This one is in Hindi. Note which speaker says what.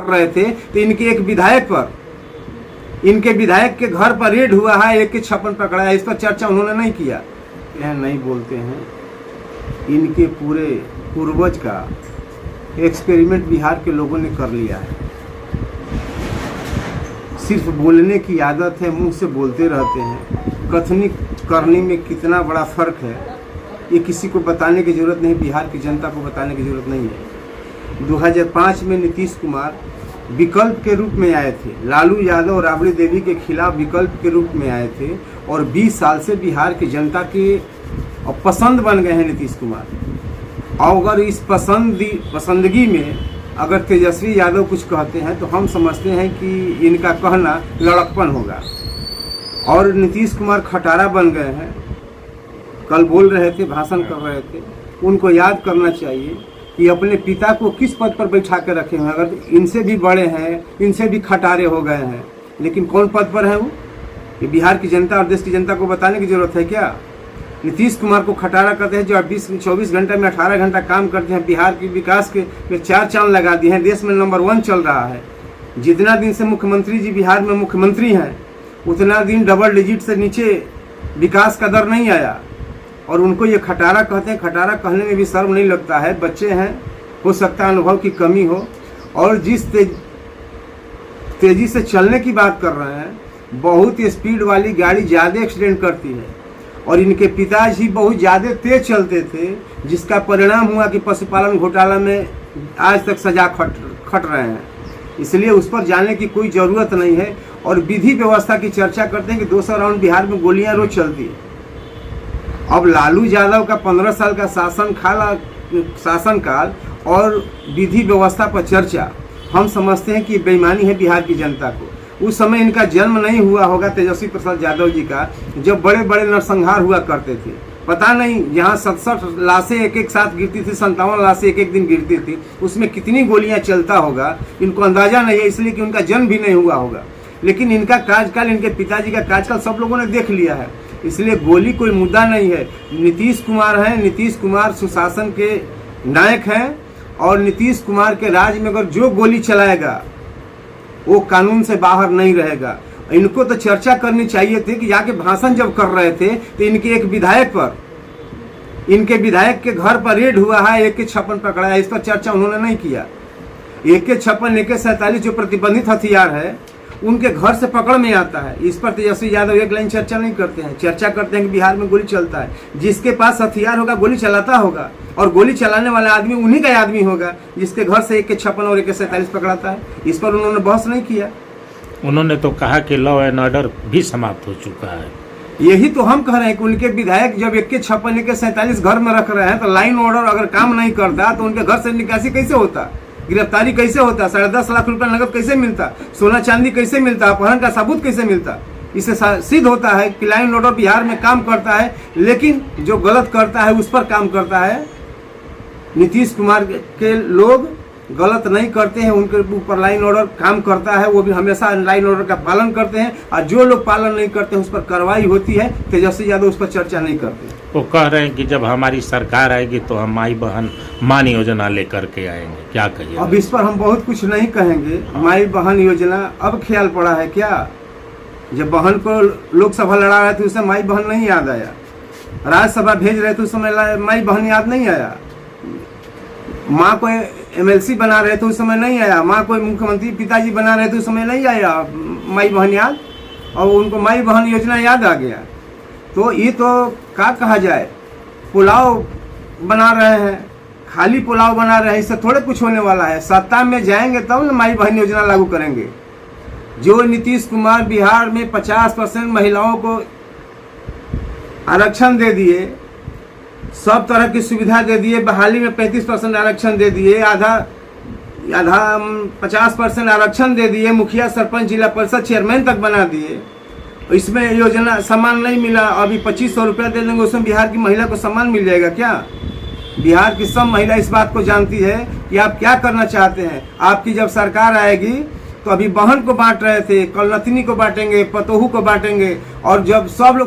Speaker 1: रहे थे तो इनके एक विधायक पर, इनके विधायक के घर पर रेड हुआ है, AK-56 पकड़ा है, इस पर चर्चा उन्होंने नहीं किया। यह नहीं बोलते हैं। इनके पूरे पूर्वज का एक्सपेरिमेंट बिहार के लोगों ने कर लिया है। सिर्फ बोलने की आदत है, मुंह से बोलते रहते हैं। कथनी करने में कितना बड़ा फर्क है ये किसी को बताने की जरूरत नहीं, बिहार की जनता को बताने की जरूरत नहीं है। 2005 में नीतीश कुमार विकल्प के रूप में आए थे, लालू यादव और राबड़ी देवी के खिलाफ विकल्प के रूप में आए थे और 20 साल से बिहार की जनता के पसंद बन गए हैं नीतीश कुमार। और अगर इस पसंदगी में अगर तेजस्वी यादव कुछ कहते हैं तो हम समझते हैं कि इनका कहना लड़कपन होगा। और नीतीश कुमार खटारा बन गए हैं, कल बोल रहे थे, भाषण कर रहे थे। उनको याद करना चाहिए कि अपने पिता को किस पद पर बैठा कर रखे हैं। अगर इनसे भी बड़े हैं, इनसे भी खटारे हो गए हैं, लेकिन कौन पद पर है वो? ये बिहार की जनता और देश की जनता को बताने की जरूरत है क्या? नीतीश कुमार को खटारा करते हैं जो 24 घंटे में 18 घंटा काम करते हैं, बिहार के विकास के में 4 चांद लगा दिए हैं, देश में नंबर 1 चल रहा है। जितना दिन से मुख्यमंत्री जी बिहार में मुख्यमंत्री हैं उतना दिन डबल डिजिट से नीचे विकास का दर नहीं आया। और उनको ये खटारा कहते हैं। खटारा कहने में भी शर्म नहीं लगता है? बच्चे हैं, हो सकता है अनुभव की कमी हो। और जिस तेजी से चलने की बात कर रहे हैं, बहुत स्पीड वाली गाड़ी ज़्यादा एक्सीडेंट करती है। और इनके पिताजी बहुत ज़्यादा तेज चलते थे, जिसका परिणाम हुआ कि पशुपालन घोटाला में आज तक सजा खट रहे हैं। इसलिए उस पर जाने की कोई ज़रूरत नहीं है। और विधि व्यवस्था की चर्चा करते हैं कि 200 राउंड बिहार में गोलियां रोज चलती है। अब लालू यादव का 15 साल का शासनकाल और विधि व्यवस्था पर चर्चा, हम समझते हैं कि बेईमानी है बिहार की जनता को। उस समय इनका जन्म नहीं हुआ होगा तेजस्वी प्रसाद यादव जी का, जब बड़े बड़े नरसंहार हुआ करते थे। पता नहीं यहाँ 67 लाशें एक साथ गिरती थी, 57 लाशें एक दिन गिरती थी, उसमें कितनी गोलियां चलता होगा इनको अंदाजा नहीं है, इसलिए कि उनका जन्म भी नहीं हुआ होगा। लेकिन इनका कार्यकाल, इनके पिताजी का कार्यकाल सब लोगों ने देख लिया है, इसलिए गोली कोई मुद्दा नहीं है। नीतीश कुमार हैं, नीतीश कुमार सुशासन के नायक हैं। और नीतीश कुमार के राज में अगर जो गोली चलाएगा वो कानून से बाहर नहीं रहेगा। इनको तो चर्चा करनी चाहिए थी कि जाके भाषण जब कर रहे थे तो इनके एक विधायक पर, इनके विधायक के घर पर रेड हुआ है, AK-56 पकड़ा है, इस पर चर्चा उन्होंने नहीं किया। AK-56 AK-47 जो प्रतिबंधित हथियार है उनके घर से पकड़ में आता है। इस पर तेजस्वी यादव एक लाइन चर्चा नहीं करते हैं। चर्चा करते हैं कि बिहार में गोली चलता है। जिसके पास हथियार होगा गोली चलाता होगा, और गोली चलाने वाला आदमी उन्हीं का आदमी होगा जिसके घर से AK-56 और AK-47 पकड़ाता है। इस पर उन्होंने बहस नहीं किया।
Speaker 2: उन्होंने तो कहा कि लॉ एंड ऑर्डर भी समाप्त हो चुका है।
Speaker 1: यही तो हम कह रहे हैं कि उनके विधायक जब AK-56 AK-47 घर में रख रहे हैं तो लाइन ऑर्डर अगर काम नहीं करता तो उनके घर से निकासी कैसे होता, गिरफ्तारी कैसे होता, 10.5 लाख रुपया नगद कैसे मिलता, सोना चांदी कैसे मिलता, अपहरण का सबूत कैसे मिलता? इससे सिद्ध होता है कि लाइन ऑर्डर बिहार में काम करता है, लेकिन जो गलत करता है उस पर काम करता है। नीतीश कुमार के लोग गलत नहीं करते हैं, उनके ऊपर लाइन ऑर्डर काम करता है, वो भी हमेशा लाइन ऑर्डर का पालन करते हैं। और जो लोग पालन नहीं करते हैं उस पर कार्रवाई होती है। तेजस्वी यादव उस पर चर्चा नहीं करते।
Speaker 2: वो कह रहे हैं कि जब हमारी सरकार आएगी तो हम माई बहन मान योजना लेकर के आएंगे, क्या कहिए?
Speaker 1: अब इस पर हम बहुत कुछ नहीं कहेंगे। माई बहन योजना अब ख्याल पड़ा है क्या? जब बहन को लोकसभा लड़ा रहे थे उस समय माई बहन नहीं याद आया, राज्यसभा भेज रहे थे उस समय माई बहन याद नहीं आया, माँ को MLC बना रहे थे उस समय नहीं आया, माँ को मुख्यमंत्री पिताजी बना रहे थे उस समय नहीं आया माई बहन याद, और उनको माई बहन योजना याद आ गया। तो ये तो क्या कहा जाए, पुलाव बना रहे हैं, खाली पुलाव बना रहे हैं, इससे थोड़े कुछ होने वाला है। सत्ता में जाएंगे तब ना माई बहन योजना लागू करेंगे। जो नीतीश कुमार बिहार में 50% महिलाओं को आरक्षण दे दिए, सब तरह की सुविधा दे दिए, बहाली में 35% आरक्षण दे दिए, आधा 50% आरक्षण दे दिए, मुखिया सरपंच जिला परिषद चेयरमैन तक बना दिए। इसमें योजना सम्मान नहीं मिला, अभी 2500 रुपया दे देंगे, उसमें बिहार की महिला को सम्मान मिल जाएगा क्या? बिहार की सब महिला इस बात को जानती है कि आप क्या करना चाहते हैं। आपकी जब सरकार आएगी तो अभी बहन को बांट रहे थे, कल नतनी को बांटेंगे, पतोहू को बांटेंगे, और जब सब लोग